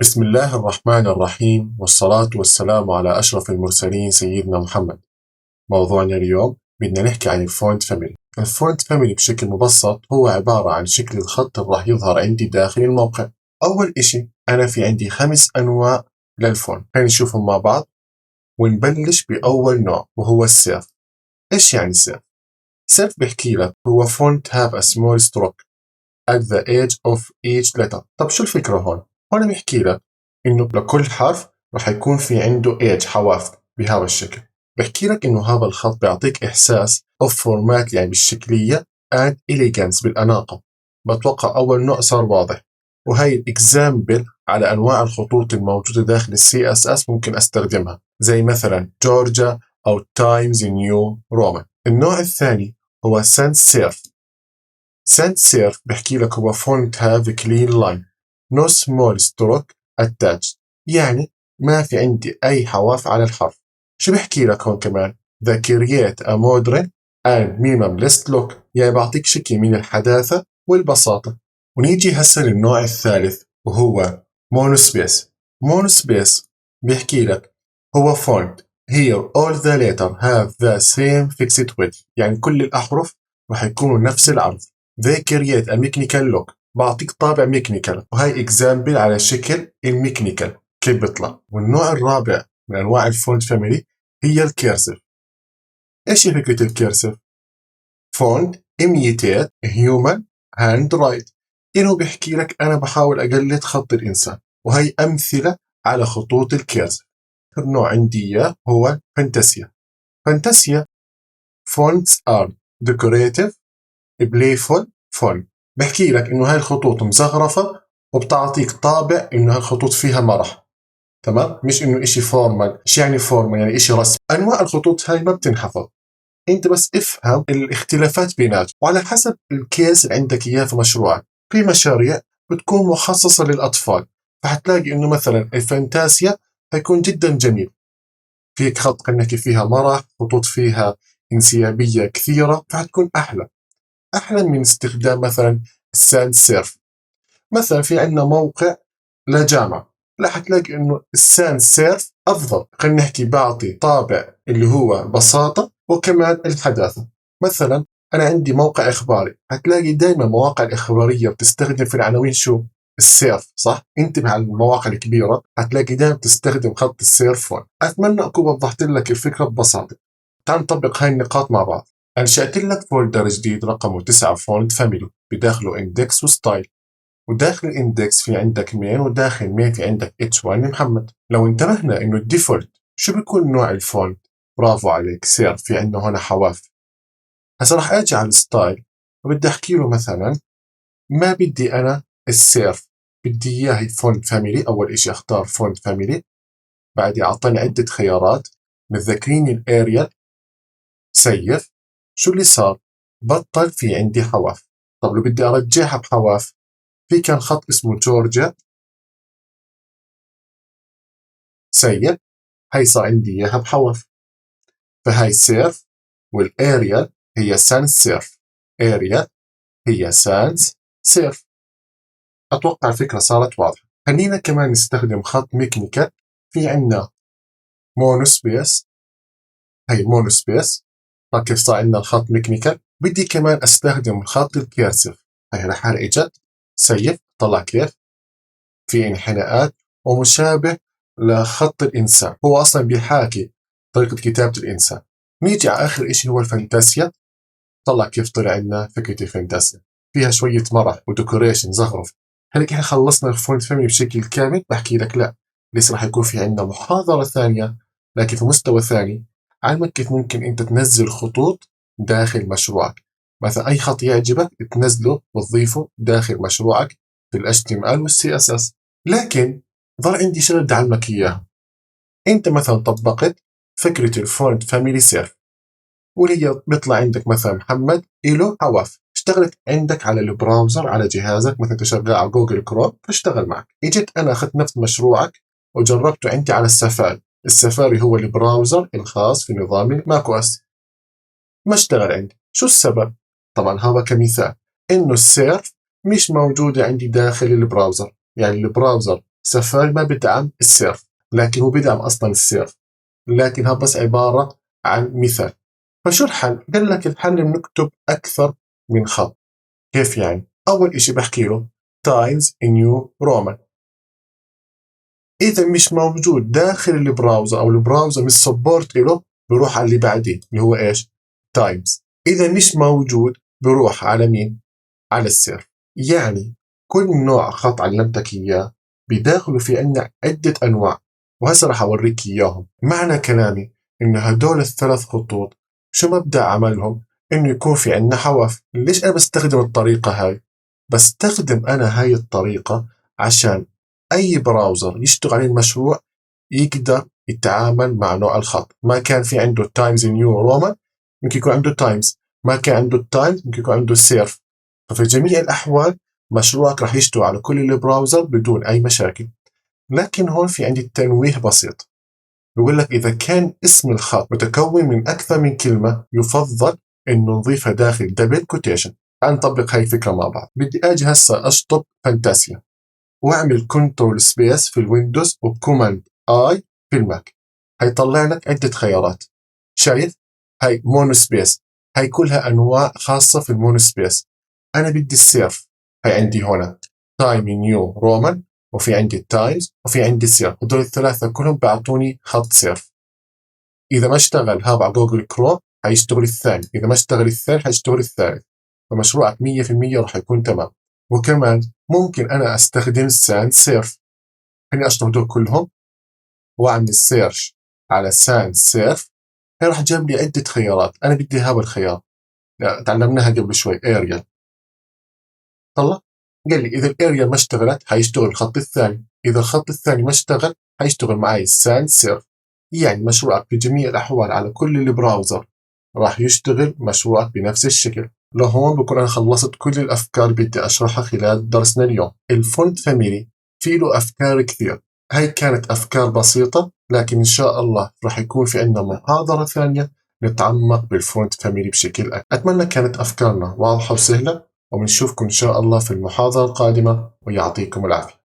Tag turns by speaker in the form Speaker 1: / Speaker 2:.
Speaker 1: بسم الله الرحمن الرحيم، والصلاة والسلام على أشرف المرسلين سيدنا محمد. موضوعنا اليوم بدنا نحكي عن الفونت فاميلي. الفونت فاميلي بشكل مبسط هو عبارة عن شكل الخط اللي راح يظهر عندي داخل الموقع. أول إشي أنا في عندي 5 أنواع للفونت، خلينا نشوفهم مع بعض ونبلش بأول نوع وهو السيرف. إيش يعني سيرف؟ سيرف بحكي لك هو فونت have a small stroke at the edge of each letter. طب شو الفكرة هون؟ هون بيحكي لك إنه لكل حرف رح يكون في عنده edge حواف بهذا الشكل. بحكي لك إنه هذا الخط بيعطيك إحساس of format يعني بالشكلية and elegance بالأناقة. بتوقع أول نوع صار واضح، وهي الإكزامبل على أنواع الخطوط الموجودة داخل السي اس اس ممكن أستخدمها، زي مثلا جورجيا أو تايمز نيو رومان. النوع الثاني هو سانس سيرف. سانس سيرف بحكي لك هو فونت have clean line no small stroke attached، يعني ما في عندي أي حواف على الحرف. شو بحكي لك هون كمان؟ the create a modern and minimalist look، يعني بعطيك شكل من الحداثة والبساطة. ونيجي هسه للنوع الثالث وهو مونوسبيس. مونوسبيس بيحكي لك هو فونت here all the letters have the same fixed width، يعني كل الأحرف راح يكونوا نفس العرض. they create a mechanical look، بعطيك طابع ميكانيكال، وهي اكزامبل على شكل الميكانيكال كيف بيطلع. والنوع الرابع من انواع الفونت فاميلي هي الكيرسيف. ايش هي فكرة الكيرسيف؟ فونت imitate human hand write، إنه بيحكي لك أنا بحاول أقلد خط الإنسان، وهي أمثلة على خطوط الكيرسيف. آخر نوع عندي إياه هو فانتاسيا. فانتاسيا fonts are decorative playful fun، بحكي لك إنه هاي الخطوط مزخرفة وبتعطيك طابع إنه هالخطوط فيها مرح، تمام؟ مش إنه إشي فورمال. إيش يعني فورمال؟ يعني إشي رسمي. أنواع الخطوط هاي ما بتنحفظ، انت بس افهم الاختلافات بيناتهم، وعلى حسب الكيس اللي عندك اياه في مشروعك. في مشاريع بتكون مخصصة للأطفال، فحتلاقي انه مثلا الفانتاسيا هيكون جدا جميل، فيك خط خلينا نحكي فيها مرح، خطوط فيها انسيابية كثيرة، فحتكون أحلى من استخدام مثلا الساند سيرف. مثلا في عندنا موقع لجامعة، لا حتلاقي انه الساند سيرف افضل، خلينا نحكي بعطي طابع اللي هو بساطة وكمان الحداثة. مثلا انا عندي موقع اخباري، هتلاقي دائما المواقع الاخبارية بتستخدم في العناوين شو؟ السيرف، صح؟ انتبه على المواقع الكبيرة هتلاقي دائما بتستخدم خط السيرف هون. اتمنى اكون وضحت لك الفكرة ببساطة. تعال نطبق هاي النقاط مع بعض. انشأت لك فولدر جديد رقمه 9 فونت فاميلي، بداخله اندكس وستايل، وداخل الاندكس في عندك مين، وداخل مين في عندك H1 محمد. لو انتبهنا انه الديفولت شو بيكون نوع الفونت؟ برافو عليك، سيرف، في عندنا هنا حواف. هسا راح اجي على الستايل وبدي احكي له مثلا ما بدي انا السيرف، بدي اياه فونت فاميلي. اول اشي اختار فونت فاميلي، بعدين اعطاني عدة خيارات، متذكرين الاريال، سيف. شو اللي صار؟ بطل في عندي حواف. طب لو بدي ارجعها بحواف، في كان خط اسمه جورجيا، سيف، هي صار عندي اياها بحواف، فهي سيرف. والاريال هي سانس سيرف، اريال هي سانس سيرف. اتوقع الفكره صارت واضحه. خلينا كمان نستخدم خط ميكانيكال. في عندنا مونوسبيس، هي مونوسبيس. كيف صار عندنا الخط ميكانيكال؟ بدي كمان استخدم الخط الكيرسيف. هي الحالة اجت سيف، طلع كيف في انحناءات ومشابه لخط الانسان، هو اصلا بيحاكي طريقة كتابة الانسان. نيجي على اخر اشي هو الفانتاسيا. طلع كيف طلع عندنا فكرة الفانتاسيا، فيها شوية مرح وديكوريشن زخرف. هلك احنا خلصنا الفونت فاميلي بشكل كامل؟ بحكي لك لا، لسه راح يكون في عندنا محاضرة ثانية لكن في مستوى ثاني، عن كيف ممكن انت تنزل خطوط داخل مشروعك. مثلا اي خط يعجبك تنزله وتضيفه داخل مشروعك في ال HTML وال CSS. لكن ضل عندي شغله بدي اعلمك اياها. انت مثلا طبقت فكرة الفونت فاميلي سيرف، واللي هي بيطلع عندك مثلا محمد إله حواف، اشتغلت عندك على البراوزر على جهازك، مثلا تشغل على جوجل كروم فاشتغل معك. اجيت انا اخذت نفس مشروعك وجربته عندي على السفاري. السفاري هو البراوزر الخاص في نظام الماك او اس، ما اشتغل عندي. شو السبب؟ طبعا هذا كمثال انه السيرف مش موجودة عندي داخل البراوزر، يعني البراوزر سفاري ما بدعم السيرف، لكن هو بدعم أصلا السيرف، لكن هذا بس عبارة عن مثال. فشو الحل؟ قال لك الحل نكتب أكثر من خط. كيف يعني؟ أول إشي بحكي له تايمز نيو رومان. إذا مش موجود داخل البراوزر أو البراوزر مش سبورت له، بروح على اللي بعديه اللي هو إيش؟ تايمز. إذا مش موجود بروح على مين؟ على السيرف. يعني كل نوع خط علمتك إياه بداخله في عنا عدة أنواع، وهسه راح أوريك إياهم. معنى كلامي إنه هدول الثلاث خطوط شو مبدأ عملهم؟ إنه يكون في عنا حواف. ليش أنا بستخدم الطريقة هاي؟ بستخدم أنا هاي الطريقة عشان أي براوزر يشتغل عليه المشروع يقدر يتعامل مع نوع الخط. ما كان في عنده تايمز نيو رومان ممكن يكون عنده تايمز، ما كان عنده تايمز ممكن يكون عنده سيرف. ففي جميع الأحوال مشروعك راح يشتغل على كل البراوزر بدون أي مشاكل. لكن هون في عندي تنويه بسيط، بيقول لك إذا كان اسم الخط متكون من أكثر من كلمة يفضل إنه نضيفها داخل دبل كوتيشن. تعال نطبق هاي الفكرة مع بعض. بدي أجي هسه أشطب فانتاسيا واعمل كنترول سبيس في الويندوز وكوماند آي في الماك، هيطلع لك عدة خيارات. شايف؟ هاي مونو سبيس، هاي كلها أنواع خاصة في المونو سبيس. أنا بدي السيرف، هاي عندي هنا تايم نيو رومان، وفي عندي التايمز، وفي عندي السيرف. هدول الثلاثة كلهم بيعطوني خط سيرف. إذا ما اشتغل هذا على جوجل كروم هيشتغل الثاني، إذا ما اشتغل الثاني هيشتغل الثالث. فمشروعك 100% راح يكون تمام. وكمان ممكن أنا أستخدم ساند سيرف، إني أشطب هدول كلهم وأعمل سيرش على ساند سيرف. هي راح تجيب لي عدة خيارات، أنا بدي هذا الخيار. تعلمناها قبل شوي اريال. طلع قال لي إذا الاريال ما اشتغلت هيشتغل الخط الثاني، إذا الخط الثاني ما اشتغل هيشتغل معي الساند سيرف. يعني مشروعك في جميع الأحوال على كل البراوزر راح يشتغل مشروعك بنفس الشكل. لهون بكون أنا خلصت كل الأفكار اللي بدي أشرحها خلال درسنا اليوم. الفونت فاميلي في له أفكار كثير، هاي كانت أفكار بسيطة، لكن إن شاء الله راح يكون في عندنا محاضرة ثانية نتعمق بالفونت فاميلي بشكل أكبر. أتمنى كانت أفكارنا واضحة وسهلة، وبنشوفكم إن شاء الله في المحاضرة القادمة، ويعطيكم العافية.